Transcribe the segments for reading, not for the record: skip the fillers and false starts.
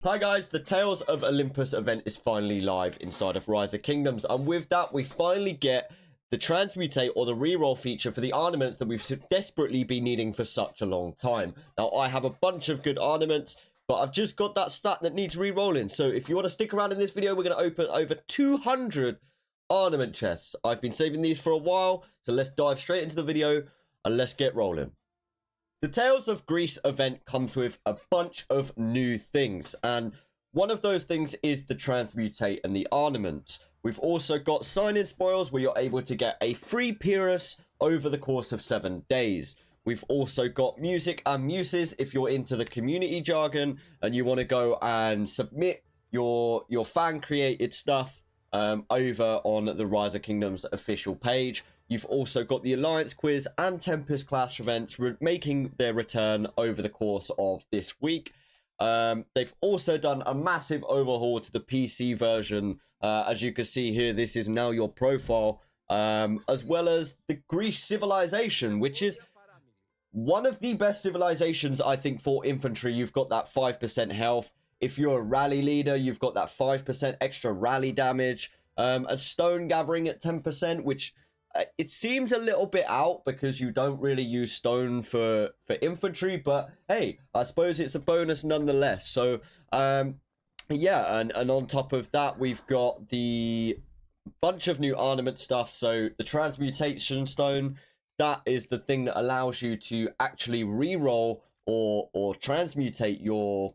Hi guys, the Tales of Olympus event is finally live inside of Rise of Kingdoms, and with that we finally get the transmutate or the reroll feature for the ornaments that we've desperately been needing for such a long time. Now I have a bunch of good ornaments, but I've just got that stat that needs re-rolling. So if you want to stick around in this video, we're going to open over 200 Armament Chests. I've been saving these for a while, so let's dive straight into the video and let's get rolling. The Tales of Greece event comes with a bunch of new things, and one of those things is the transmutate and the ornaments. We've also got sign-in spoils where you're able to get a free Pyrrhus over the course of 7 days. We've also got music and muses if you're into the community jargon and you want to go and submit your fan created stuff over on the Rise of Kingdoms official page. You've also got the Alliance Quiz and Tempest Clash events making their return over the course of this week. They've also done a massive overhaul to the PC version. As you can see here, this is now your profile, as well as the Greece civilization, which is one of the best civilizations, I think, for infantry. You've got that 5% health. If you're a rally leader, you've got that 5% extra rally damage. A stone gathering at 10%, which it seems a little bit out because you don't really use stone for infantry, but hey, I suppose it's a bonus nonetheless. So yeah, and on top of that, we've got the bunch of new ornament stuff. So the transmutation stone, that is the thing that allows you to actually re-roll or transmutate your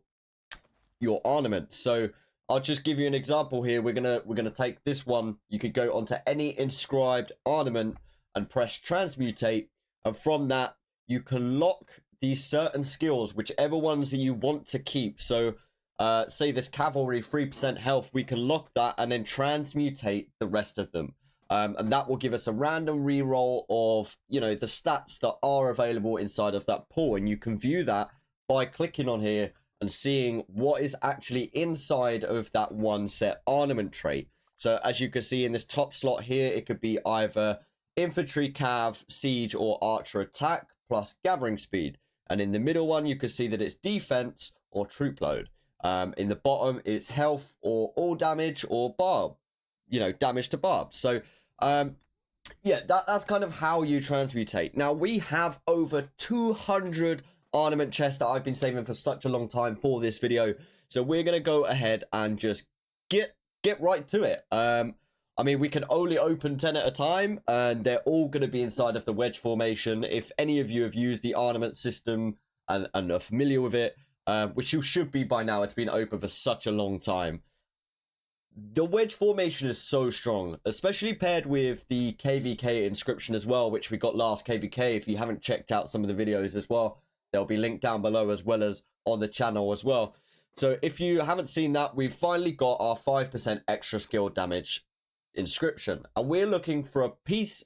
ornament. So I'll just give you an example here. We're gonna take this one. You could go onto any inscribed ornament and press transmutate, and from that you can lock these certain skills, whichever ones that you want to keep. So say this cavalry 3% health, we can lock that and then transmutate the rest of them, and that will give us a random reroll of, you know, the stats that are available inside of that pool, and you can view that by clicking on here and seeing what is actually inside of that one set ornament trait. So as you can see in this top slot here, it could be either infantry, cav, siege, or archer attack plus gathering speed. And in the middle one, you can see that it's defense or troop load. In the bottom, it's health or all damage or barb, you know, damage to barb. So yeah, that's kind of how you transmutate. Now we have over 200 Armament Chest that I've been saving for such a long time for this video, so we're gonna go ahead and just get right to it. I mean, we can only open 10 at a time, and they're all gonna be inside of the wedge formation. If any of you have used the ornament system and are familiar with it, which you should be by now, it's been open for such a long time. The wedge formation is so strong, especially paired with the KVK inscription as well, which we got last KVK. If you haven't checked out some of the videos as well, they'll be linked down below as well as on the channel as well. So if you haven't seen that, we've finally got our 5% extra skill damage inscription. And we're looking for a piece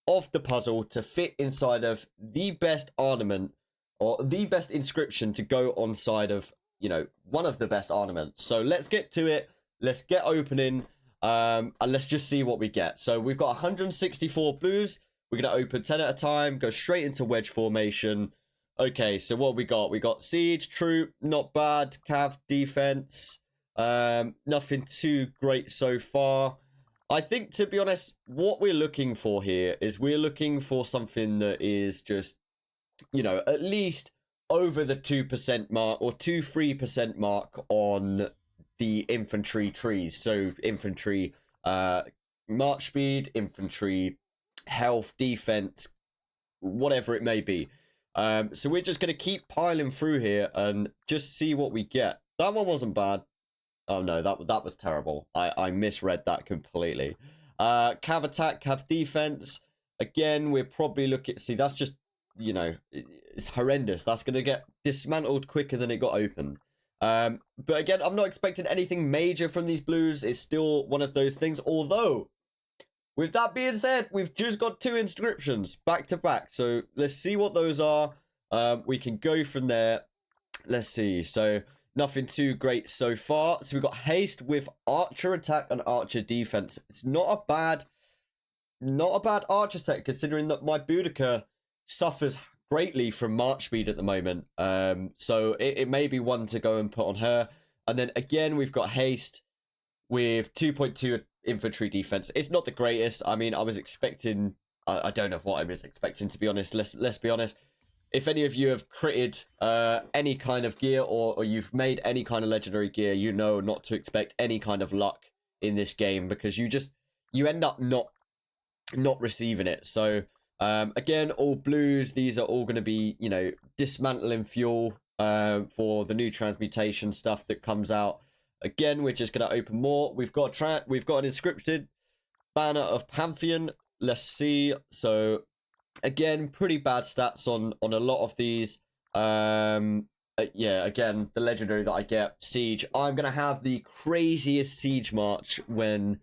of the puzzle to fit inside of the best ornament or the best inscription to go on side of, you know, one of the best ornaments. So let's get to it. Let's get opening and let's just see what we get. So we've got 164 blues. We're going to open 10 at a time, go straight into wedge formation. Okay, so what we got? We got siege, troop, not bad, cav, defense, nothing too great so far. I think, to be honest, what we're looking for here is we're looking for something that is just, you know, at least over the 2% mark or 2-3% mark on the infantry trees. So infantry march speed, infantry health, defense, whatever it may be. So we're just going to keep piling through here and just see what we get. That one wasn't bad. Oh no, that was terrible. I misread that completely. Cav attack, cav defense. Again, we're probably looking... See, that's just, you know, it's horrendous. That's going to get dismantled quicker than it got opened. But again, I'm not expecting anything major from these blues. It's still one of those things. Although, with that being said, we've just got 2 inscriptions back to back. So let's see what those are. We can go from there. Let's see. So nothing too great so far. So we've got haste with archer attack and archer defense. It's not a bad archer set, considering that my Boudica suffers greatly from march speed at the moment. So it may be one to go and put on her. And then again, we've got haste with 2.2 infantry defense. It's not the greatest. I mean, I was expecting... I don't know what I was expecting, to be honest. Let's be honest. If any of you have critted any kind of gear or you've made any kind of legendary gear, you know not to expect any kind of luck in this game, because you end up not receiving it. So again, all blues. These are all going to be, you know, dismantling fuel for the new transmutation stuff that comes out. Again, we're just going to open more. We've got an inscripted banner of Pantheon. Let's see. So again, pretty bad stats on a lot of these. Yeah, again, the legendary that I get, Siege. I'm going to have the craziest Siege March when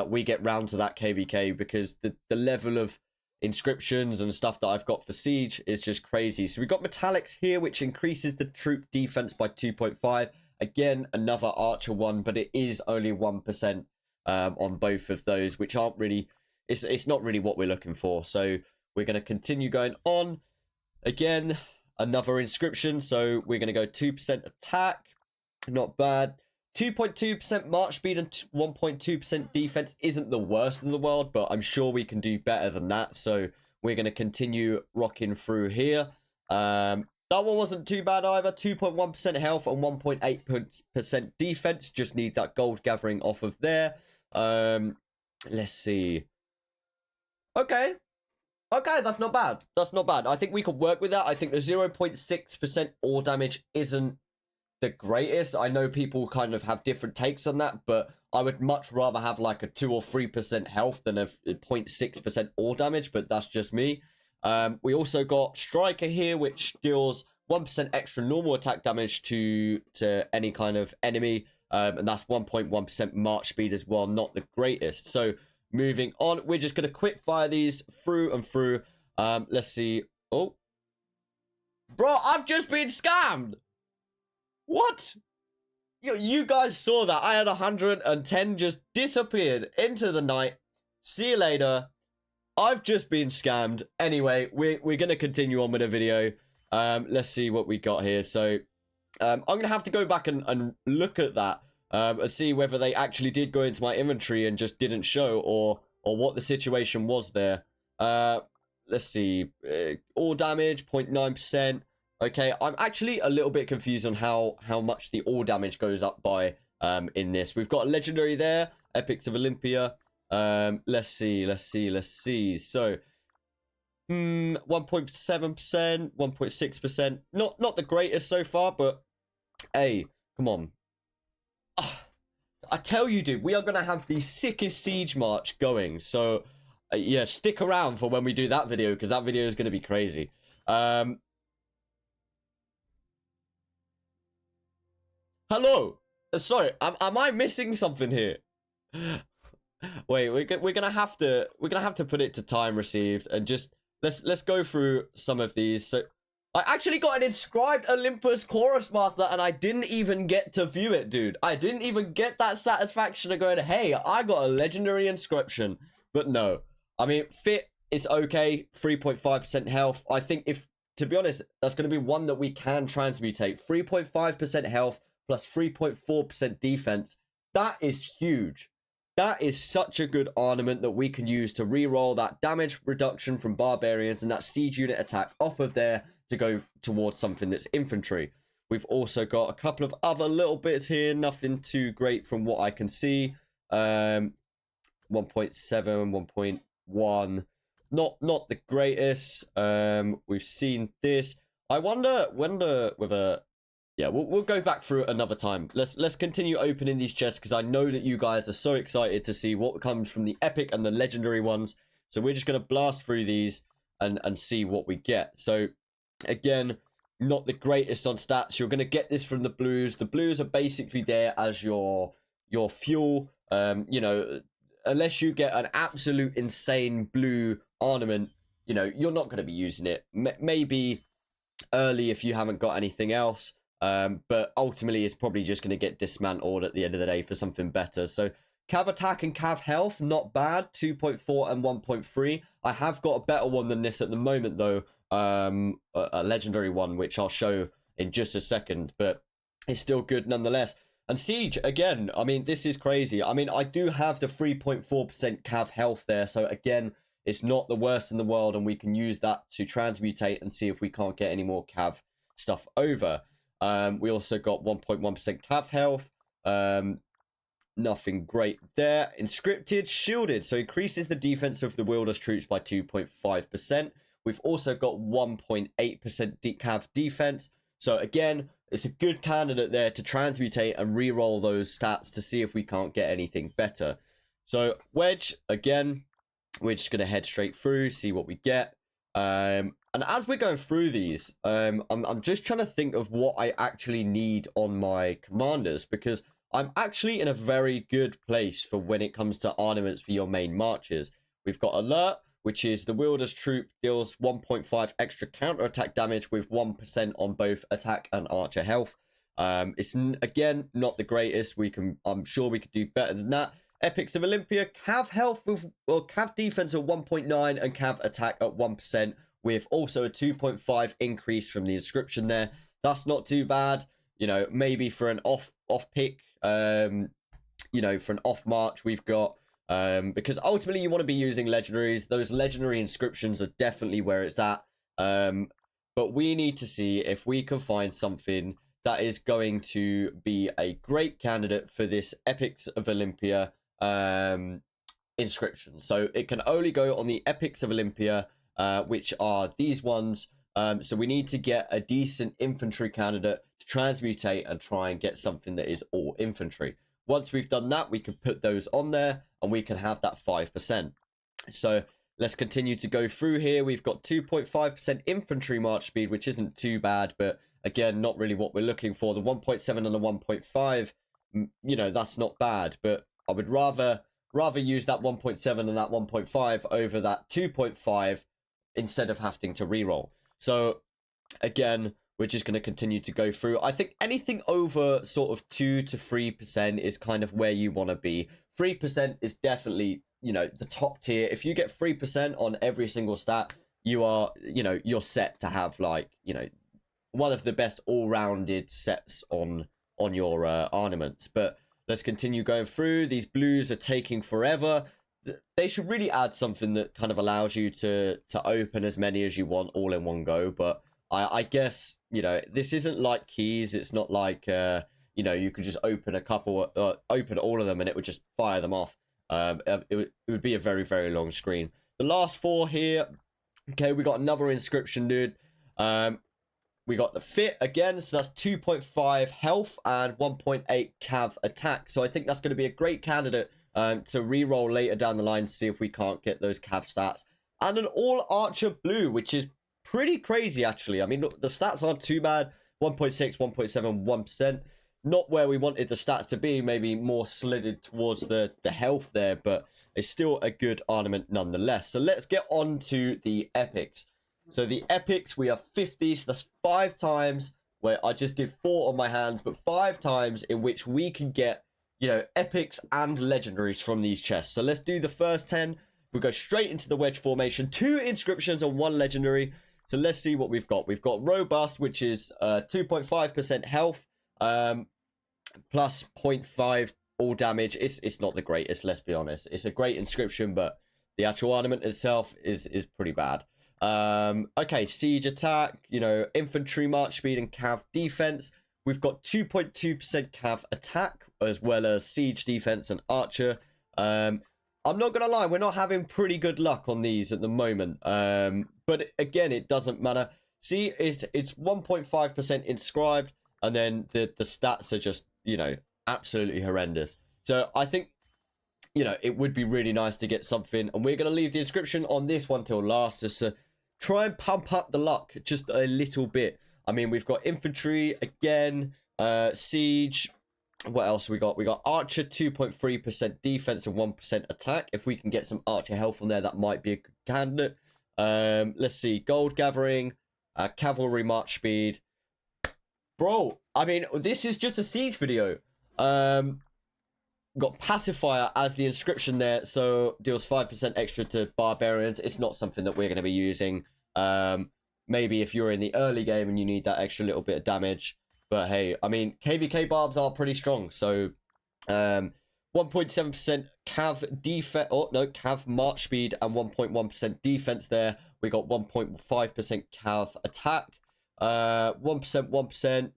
we get round to that KVK, because the level of inscriptions and stuff that I've got for Siege is just crazy. So we've got Metallics here, which increases the troop defense by 2.5. Again, another Archer one, but it is only 1% on both of those, which aren't really... It's not really what we're looking for. So we're going to continue going on. Again, another inscription. So we're going to go 2% attack. Not bad. 2.2% march speed and 1.2% defense isn't the worst in the world, but I'm sure we can do better than that. So we're going to continue rocking through here. That one wasn't too bad either. 2.1% health and 1.8% defense. Just need that gold gathering off of there. Let's see. Okay, that's not bad. That's not bad. I think we could work with that. I think the 0.6% ore damage isn't the greatest. I know people kind of have different takes on that, but I would much rather have like a 2 or 3% health than a 0.6% ore damage, but that's just me. We also got Striker here, which deals 1% extra normal attack damage to any kind of enemy, and that's 1.1% march speed as well. Not the greatest. So moving on, we're just going to quick fire these through and through. Let's see. Oh. Bro, I've just been scammed. What? You guys saw that. I had 110 just disappeared into the night. See you later. I've just been scammed. Anyway, we're going to continue on with the video. Let's see what we got here. So I'm going to have to go back and look at that. And see whether they actually did go into my inventory and just didn't show, or what the situation was there. Let's see. All damage, 0.9%. Okay, I'm actually a little bit confused on how much the all damage goes up by in this. We've got a legendary there, Epics of Olympia. Let's see. So, 1.7%, 1.6%. Not the greatest so far, but hey, come on. I tell you, dude, we are going to have the sickest Siege March going. So, yeah, stick around for when we do that video, because that video is going to be crazy. Hello? Sorry, am I missing something here? Wait, we're gonna have to put it to time received, and just let's go through some of these. So I actually got an inscribed Olympus Chorus Master, and I didn't even get to view it, dude. I didn't even get that satisfaction of going, hey, I got a legendary inscription. But no, I mean, fit is okay, 3.5% health. I think to be honest, that's going to be one that we can transmutate. 3.5% health plus 3.4% defense. That is huge. That is such a good ornament that we can use to reroll that damage reduction from barbarians and that siege unit attack off of there to go towards something that's infantry. We've also got a couple of other little bits here, nothing too great from what I can see. 1.7, 1.1, not the greatest. We've seen this. I wonder whether, yeah, we'll go back through it another time. Let's continue opening these chests, because I know that you guys are so excited to see what comes from the epic and the legendary ones. So we're just gonna blast through these and see what we get. So again, not the greatest on stats. You're going to get this from the blues. The blues are basically there as your fuel. You know, unless you get an absolute insane blue ornament, you know, you're not going to be using it. Maybe early if you haven't got anything else. But ultimately, it's probably just going to get dismantled at the end of the day for something better. So Cav attack and Cav health, not bad. 2.4 and 1.3. I have got a better one than this at the moment, though. A legendary one, which I'll show in just a second, but it's still good nonetheless. And Siege, again, I mean, this is crazy. I mean, I do have the 3.4% cav health there. So again, it's not the worst in the world. And we can use that to transmutate and see if we can't get any more cav stuff over. We also got 1.1% cav health. Nothing great there. Inscripted, shielded. So increases the defense of the wielder's troops by 2.5%. We've also got 1.8% cav defense. So again, it's a good candidate there to transmutate and re-roll those stats to see if we can't get anything better. So Wedge, again, we're just going to head straight through, see what we get. And as we're going through these, I'm just trying to think of what I actually need on my commanders, because I'm actually in a very good place for when it comes to armaments for your main marches. We've got Alert, which is the wielder's troop deals 1.5 extra counterattack damage with 1% on both attack and archer health. It's again not the greatest. I'm sure we could do better than that. Epics of Olympia, cav health with cav defense at 1.9 and cav attack at 1%, with also a 2.5 increase from the inscription there. That's not too bad. You know, maybe for an off pick, you know, for an off march, we've got. Because ultimately you want to be using legendaries. Those legendary inscriptions are definitely where it's at. But we need to see if we can find something that is going to be a great candidate for this Epics of Olympia inscription. So it can only go on the Epics of Olympia, which are these ones. So we need to get a decent infantry candidate to transmutate and try and get something that is all infantry. Once we've done that, we can put those on there and we can have that 5%. So let's continue to go through here. We've got 2.5% infantry march speed, which isn't too bad, but again, not really what we're looking for. The 1.7 and the 1.5, you know, that's not bad, but I would rather use that 1.7 and that 1.5 over that 2.5 instead of having to reroll. So again, we're just going to continue to go through. I think anything over sort of 2 to 3% is kind of where you want to be. 3% is definitely, you know, the top tier. If you get 3% on every single stat, you are, you know, you're set to have, like, you know, one of the best all-rounded sets on your ornaments. But let's continue going through. These blues are taking forever. They should really add something that kind of allows you to open as many as you want all in one go. But I guess, you know, this isn't like keys. It's not like, you know, you could just open a couple, open all of them and it would just fire them off. It would be a very, very long screen. The last 4 here. Okay, we got another inscription, dude. We got the fit again. So that's 2.5 health and 1.8 cav attack. So I think that's going to be a great candidate to re-roll later down the line to see if we can't get those cav stats. And an all archer blue, which is pretty crazy, actually. I mean, look, the stats aren't too bad. 1.6, 1.7, 1%. Not where we wanted the stats to be. Maybe more slided towards the health there. But it's still a good ornament nonetheless. So let's get on to the epics. So the epics, we have 50. So that's 5 times where I just did 4 on my hands. But 5 times in which we can get, you know, epics and legendaries from these chests. So let's do the first 10. We'll go straight into the wedge formation. 2 inscriptions and 1 legendary. So let's see what we've got. We've got Robust, which is 2.5% health, plus 0.5 all damage. It's not the greatest, let's be honest. It's a great inscription, but the actual ornament itself is pretty bad. Okay, siege attack, you know, infantry march speed and cav defense. We've got 2.2% cav attack, as well as siege defense and archer. I'm not going to lie, we're not having pretty good luck on these at the moment. But again, it doesn't matter. See, it's 1.5% inscribed, and then the stats are just, you know, absolutely horrendous. So I think, you know, it would be really nice to get something, and we're going to leave the inscription on this one till last, just to try and pump up the luck just a little bit. I mean, we've got infantry again, siege. What else we got? We got archer, 2.3% defense and 1% attack. If we can get some archer health on there, that might be a good candidate. Let's see, gold gathering, cavalry march speed. Bro, I mean, this is just a siege video. Got pacifier as the inscription there, so deals 5% extra to barbarians. It's not something that we're going to be using. Maybe if you're in the early game and you need that extra little bit of damage. But hey, I mean, KVK barbs are pretty strong. So 1.7% cav defense, oh no, cav march speed and 1.1% defense there. We got 1.5% cav attack, 1%.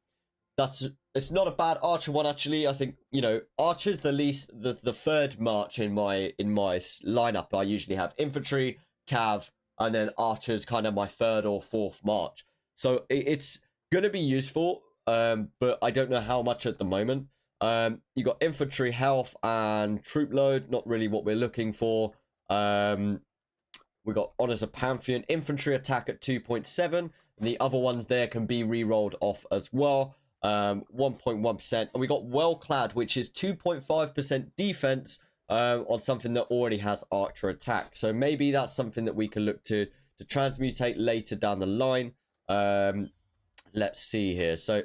It's not a bad archer one actually. I think, you know, archer's the third march in my lineup. I usually have infantry, cav, and then archer's kind of my third or fourth march. So it's gonna be useful, but I don't know how much at the moment. You got infantry health and troop load, not really what we're looking for. We got honors of Pantheon, infantry attack at 2.7, and the other ones there can be re-rolled off as well. 1.1%, and we got well clad, which is 2.5% defense on something that already has archer attack. So maybe that's something that we can look to transmutate later down the line. Let's see here. So,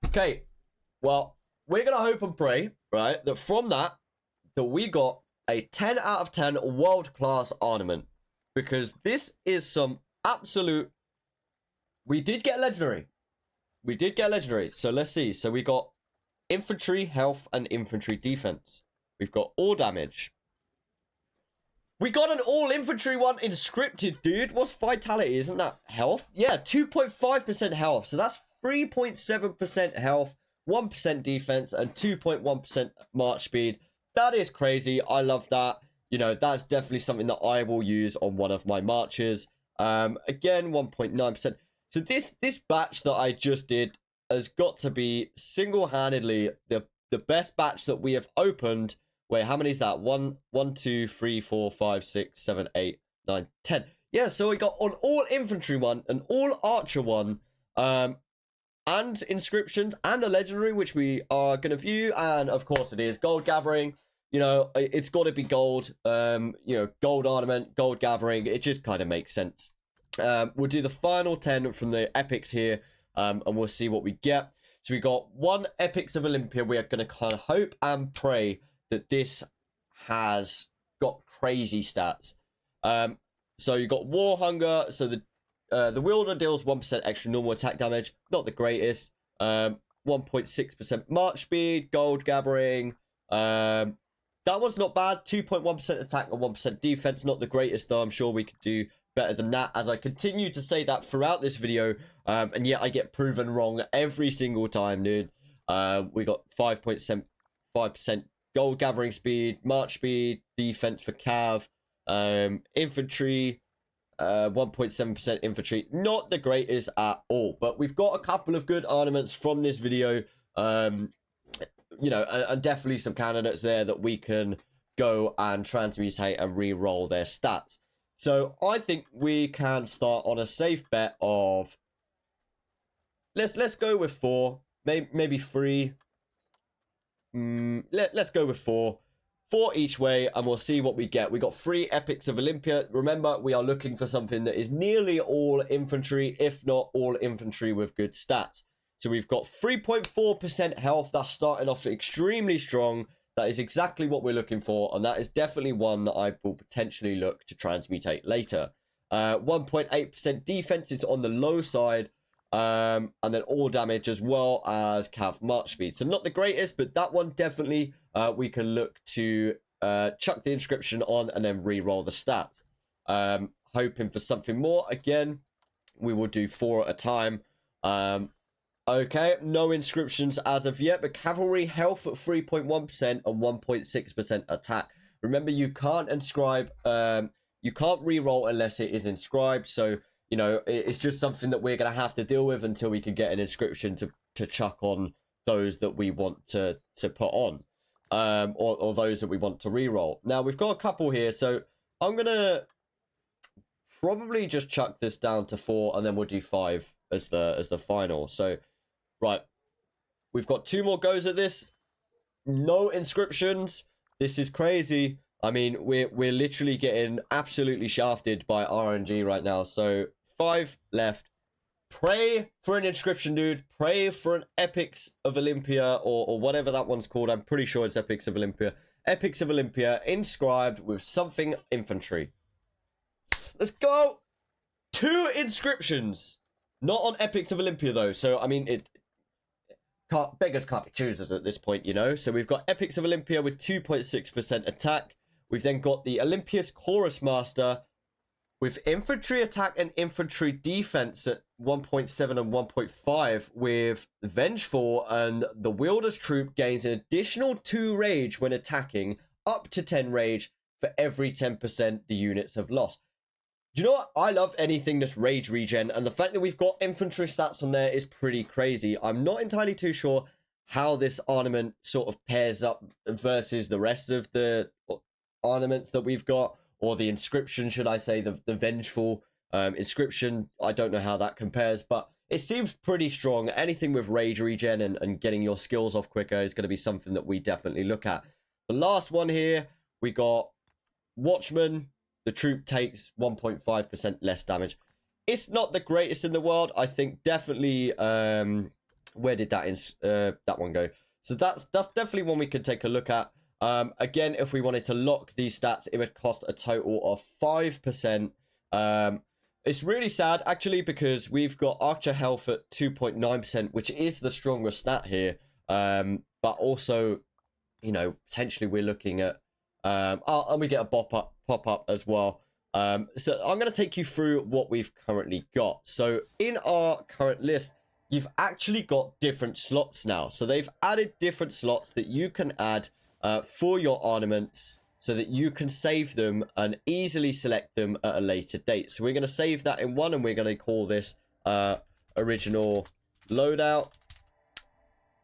okay, well, we're gonna hope and pray, right, that from that we got a 10 out of 10 world-class ornament, because this is some absolute. We did get legendary. So let's see. So we got infantry health and infantry defense. We've got all damage. We got an all infantry one in scripted, dude. What's vitality? Isn't that health? Yeah, 2.5% health. So that's 3.7% health, 1% defense, and 2.1% march speed. That is crazy. I love that. You know, that's definitely something that I will use on one of my marches. Again, 1.9%. So this batch that I just did has got to be single-handedly the best batch that we have opened. Wait, how many is that? 1, 2, 3, 4, 5, 6, 7, 8, 9, 10. Yeah, so we got an all infantry one, an all archer one, and inscriptions, and a legendary, which we are going to view. And of course it is gold gathering. You know, it's got to be gold. You know, gold ornament, gold gathering. It just kind of makes sense. We'll do the final 10 from the epics here, and we'll see what we get. So we got 1 epics of Olympia. We are going to kind of hope and pray that this has got crazy stats. So you got war hunger. So the wielder deals 1% extra normal attack damage. Not the greatest. 1.6% march speed, gold gathering. That one's not bad. 2.1% attack and 1% defense. Not the greatest though. I'm sure we could do better than that, as I continue to say that throughout this video, and yet I get proven wrong every single time, dude. We got 5% gold gathering speed, march speed, defense for cav, infantry, 1.7% infantry. Not the greatest at all, but we've got a couple of good ornaments from this video, you know, and definitely some candidates there that we can go and transmutate and re-roll their stats. So I think we can start on a safe bet of, let's go with 4, maybe 3. Let's go with 4 each way, and we'll see what we get. We got 3 epics of Olympia. Remember, we are looking for something that is nearly all infantry, if not all infantry with good stats. So we've got 3.4% health. That's starting off extremely strong. That is exactly what we're looking for, and that is definitely one that I will potentially look to transmutate later. 1.8% defense is on the low side, and then all damage as well as cav march speed. So not the greatest, but that one definitely we can look to chuck the inscription on and then re-roll the stats. Hoping for something more. Again, we will do 4 at a time. Okay, no inscriptions as of yet, but cavalry health at 3.1% and 1.6% attack. Remember, you can't inscribe, you can't re-roll unless it is inscribed. So, you know, it's just something that we're going to have to deal with until we can get an inscription to chuck on those that we want to put on, or those that we want to re-roll. Now, we've got a couple here, so I'm going to probably just chuck this down to 4, and then we'll do 5 as the final. So, right, we've got 2 more goes at this. No inscriptions. This is crazy. I mean, we're literally getting absolutely shafted by RNG right now. So 5 left. Pray for an inscription, dude. Pray for an epics of Olympia, or whatever that one's called. I'm pretty sure it's epics of Olympia. Epics of Olympia inscribed with something infantry. Let's go. 2 inscriptions. Not on epics of Olympia though. So I mean, beggars can't be choosers at this point, you know. So we've got Epics of Olympia with 2.6% attack. We've then got the Olympius Chorus Master with infantry attack and infantry defense at 1.7 and 1.5, with Vengeful and the Wielder's Troop gains an additional 2 rage when attacking, up to 10 rage for every 10% the units have lost. Do you know what? I love anything that's rage regen, and the fact that we've got infantry stats on there is pretty crazy. I'm not entirely too sure how this ornament sort of pairs up versus the rest of the ornaments that we've got, or the inscription, should I say, the Vengeful inscription. I don't know how that compares, but it seems pretty strong. Anything with rage regen and getting your skills off quicker is going to be something that we definitely look at. The last one here, we got Watchman. The troop takes 1.5% less damage. It's not the greatest in the world. I think definitely, where did that one go? So that's definitely one we could take a look at. Again, if we wanted to lock these stats, it would cost a total of 5%. It's really sad, actually, because we've got Archer Health at 2.9%, which is the strongest stat here. But also, you know, potentially we're looking at... and we get a pop-up as well. So I'm going to take you through what we've currently got. So in our current list, you've actually got different slots now. So they've added different slots that you can add for your ornaments, so that you can save them and easily select them at a later date. So we're going to save that in one, and we're going to call this original loadout.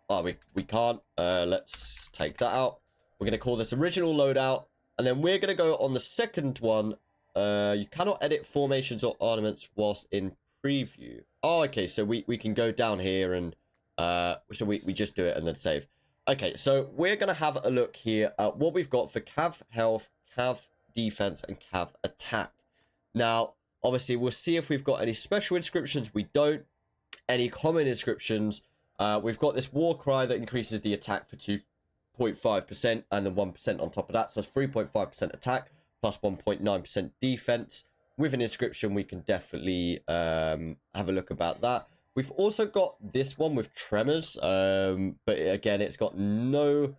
Oh, we can't. Let's take that out. We're going to call this original loadout, and then we're going to go on the second one. You cannot edit formations or ornaments whilst in preview. Oh, okay, so we can go down here, and so we just do it and then save. Okay, so we're going to have a look here at what we've got for Cav Health, Cav Defense, and Cav Attack. Now, obviously, we'll see if we've got any special inscriptions. We don't. Any common inscriptions. We've got this War Cry that increases the attack for 2.5% and then 1% on top of that. So that's 3.5% attack plus 1.9% defense. With an inscription, we can definitely have a look about that. We've also got this one with Tremors, but again, it's got no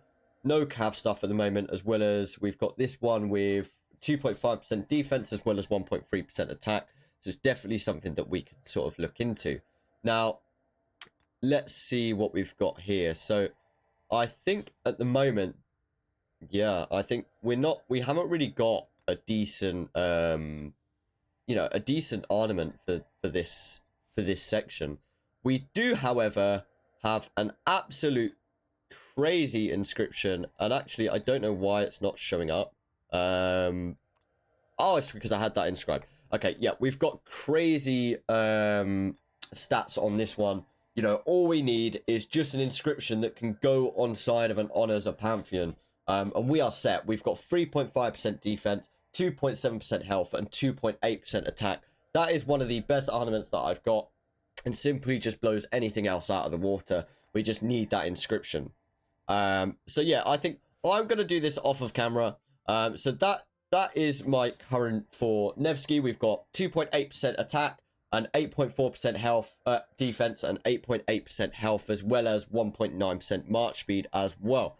cav stuff at the moment, as well as we've got this one with 2.5% defense as well as 1.3% attack. So it's definitely something that we can sort of look into. Now, let's see what we've got here. So I think at the moment, yeah, I think we haven't really got a decent, you know, a decent ornament for this section. We do, however, have an absolute crazy inscription, and actually, I don't know why it's not showing up. Oh, it's because I had that inscribed. Okay, yeah, we've got crazy stats on this one. You know, all we need is just an inscription that can go on side of an Honors or Pantheon, and we are set. We've got 3.5% defense, 2.7% health, and 2.8% attack. That is one of the best ornaments that I've got, and simply just blows anything else out of the water. We just need that inscription. So yeah, I think I'm going to do this off of camera. So that is my current for Nevsky. We've got 2.8% attack and 8.4% health, defense, and 8.8% health, as well as 1.9% march speed as well.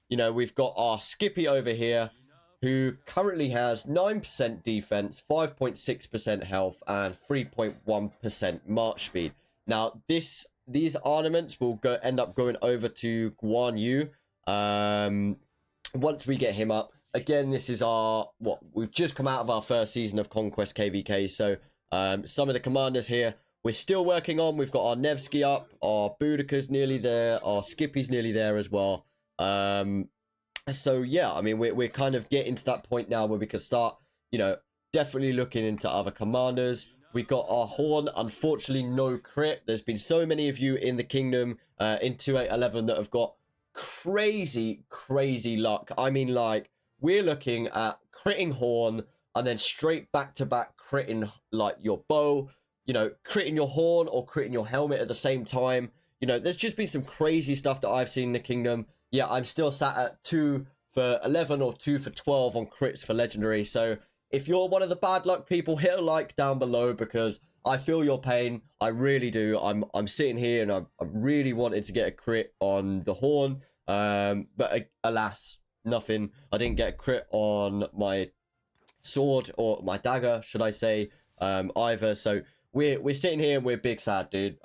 You know, we've got our Skippy over here, who currently has 9% defense, 5.6% health, and 3.1% march speed. Now, these ornaments will end up going over to Guan Yu once we get him up. Again, this is we've just come out of our first season of Conquest KVK, so some of the commanders here we're still working on. We've got our Nevsky up, our Boudica's nearly there, our Skippy's nearly there as well. So yeah, I mean, we're kind of getting to that point now where we can start, you know, definitely looking into other commanders. We got our Horn, unfortunately no crit. There's been so many of you in the kingdom in 2811 that have got crazy luck. I mean, like, we're looking at critting Horn and then straight back to back critting like your bow, you know, critting your Horn or critting your helmet at the same time. You know, there's just been some crazy stuff that I've seen in the kingdom. Yeah, I'm still sat at 2 for 11 or 2 for 12 on crits for legendary. So if you're one of the bad luck people, hit a like down below, because I feel your pain. I really do. I'm sitting here and I really wanted to get a crit on the horn. But alas, nothing. I didn't get a crit on my sword, or my dagger, should I say, either. So we're sitting here and we're big sad, dude.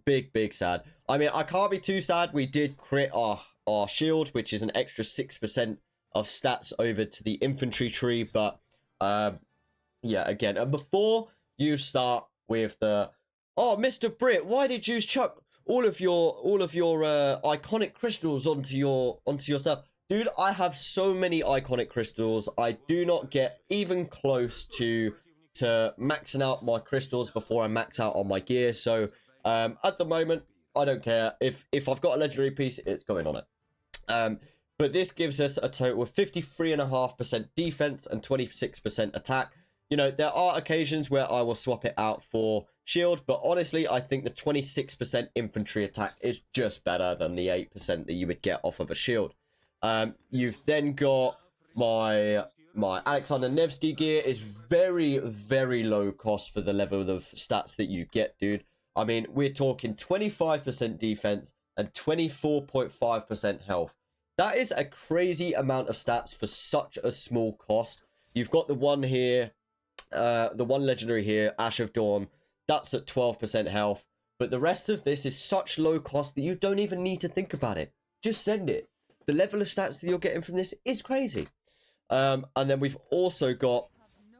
Big sad. I mean, I can't be too sad. We did crit our shield, which is an extra 6% of stats over to the infantry tree. But yeah, again, and before you start with the, oh, MrBrit, why did you chuck all of your iconic crystals onto your stuff? Dude, I have so many iconic crystals. I do not get even close to maxing out my crystals before I max out on my gear. So at the moment, I don't care. If I've got a legendary piece, it's going on it. But this gives us a total of 53.5% defense and 26% attack. You know, there are occasions where I will swap it out for shield, but honestly, I think the 26% infantry attack is just better than the 8% that you would get off of a shield. You've then got my Alexander Nevsky gear is very, very low cost for the level of stats that you get, dude. I mean, we're talking 25% defense and 24.5% health. That is a crazy amount of stats for such a small cost. You've got the one here, the one legendary here, Ash of Dawn. That's at 12% health. But the rest of this is such low cost that you don't even need to think about it. Just send it. The level of stats that you're getting from this is crazy. And then we've also got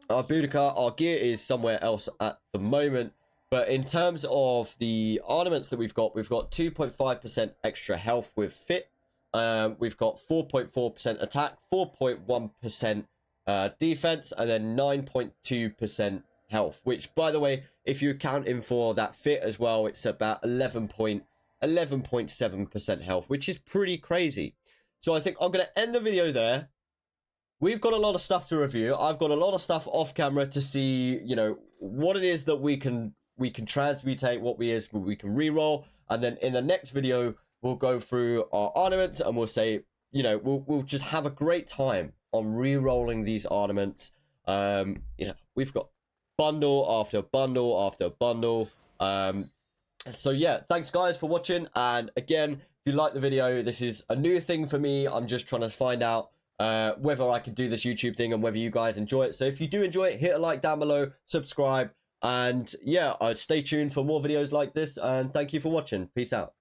our Boudica. Our gear is somewhere else at the moment. But in terms of the ornaments that we've got 2.5% extra health with Fit. We've got 4.4% attack, 4.1% defense, and then 9.2% health. Which, by the way, if you account in for that Fit as well, it's about 11.7% health, which is pretty crazy. So I think I'm going to end the video there. We've got a lot of stuff to review. I've got a lot of stuff off camera to see, you know, what it is that we can transmutate, what we can reroll, and then in the next video we'll go through our ornaments and we'll say, you know, we'll just have a great time on re-rolling these ornaments. You know, we've got bundle after bundle after bundle. So yeah, thanks guys for watching. And again, if you like the video, this is a new thing for me. I'm just trying to find out whether I can do this YouTube thing and whether you guys enjoy it. So if you do enjoy it, hit a like down below, subscribe, and yeah, stay tuned for more videos like this. And thank you for watching. Peace out.